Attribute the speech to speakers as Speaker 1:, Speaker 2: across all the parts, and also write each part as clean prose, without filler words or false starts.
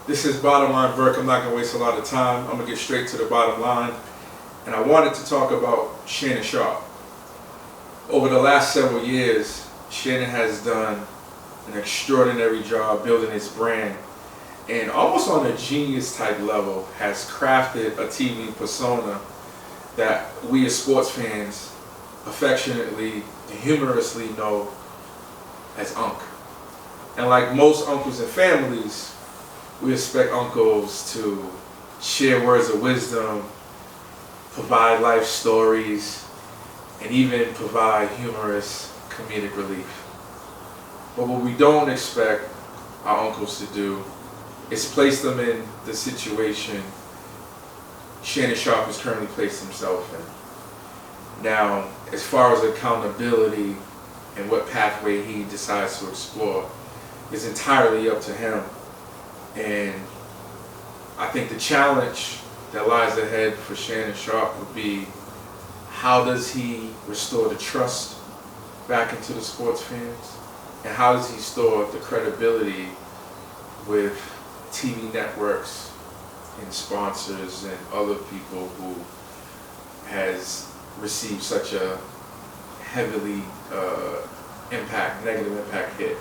Speaker 1: This is BottomlineBurke. I'm not going to waste a lot of time. I'm going to get straight to the bottom line. And I wanted to talk about Shannon Sharpe. Over the last several years, Shannon has done an extraordinary job building his brand, and almost on a genius type level has crafted a TV persona that we as sports fans affectionately and humorously know as Unc. And like most uncles and families, we expect uncles to share words of wisdom, provide life stories, and even provide humorous comedic relief. But what we don't expect our uncles to do is place them in the situation Shannon Sharpe has currently placed himself in. Now, as far as accountability and what pathway he decides to explore is entirely up to him. And I think the challenge that lies ahead for Shannon Sharpe would be, how does he restore the trust back into the sports fans? And how does he restore the credibility with TV networks and sponsors and other people who has received such a heavily negative impact hit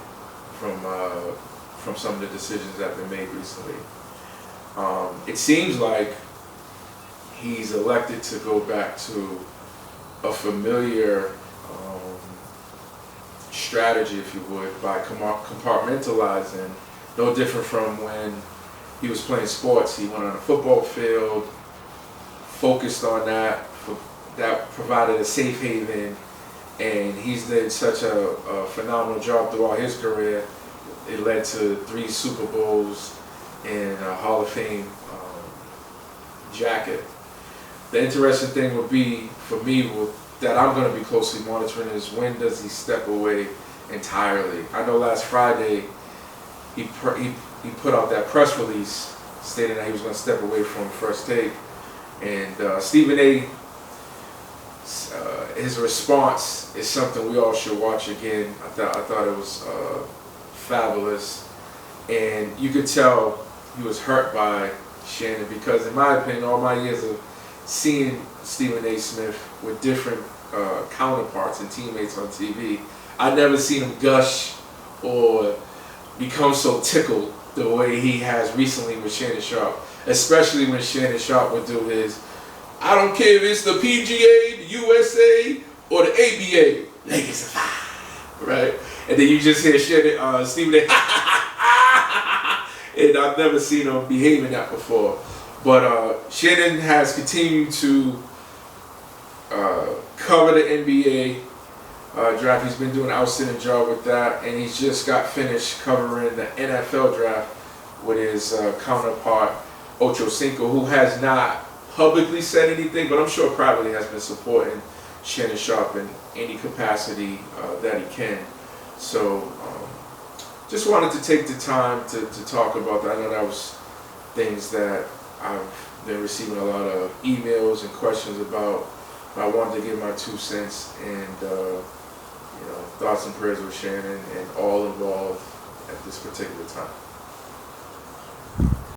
Speaker 1: from some of the decisions that have been made recently? It seems like he's elected to go back to a familiar strategy, if you would, by compartmentalizing. No different from when he was playing sports. He went on a football field, focused on that, that provided a safe haven, and he's did such a phenomenal job throughout his career. It led to 3 Super Bowls and a Hall of Fame jacket. The interesting thing would be, for me, that I'm going to be closely monitoring is, when does he step away entirely? I know last Friday he put out that press release stating that he was going to step away from First Take, and Stephen A. His response is something we all should watch again. I thought it was fabulous, and you could tell he was hurt by Shannon, because in my opinion, all my years of seeing Stephen A. Smith with different counterparts and teammates on TV, I'd never seen him gush or become so tickled the way he has recently with Shannon Sharpe, especially when Shannon Sharpe would do his, I don't care if it's the PGA, the USA, or the ABA, Lakers are fine, right? And then you just hear Shannon, Stephen A. And I've never seen him behaving that before. But Shannon has continued to cover the NBA draft. He's been doing an outstanding job with that, and he's just got finished covering the NFL draft with his counterpart Ocho Cinco, who has not publicly said anything, but I'm sure privately has been supporting Shannon Sharpe in any capacity that he can. So just wanted to take the time to talk about that. I know that was things that I've been receiving a lot of emails and questions about. I wanted to give my 2 cents, and thoughts and prayers with Shannon and all involved at this particular time.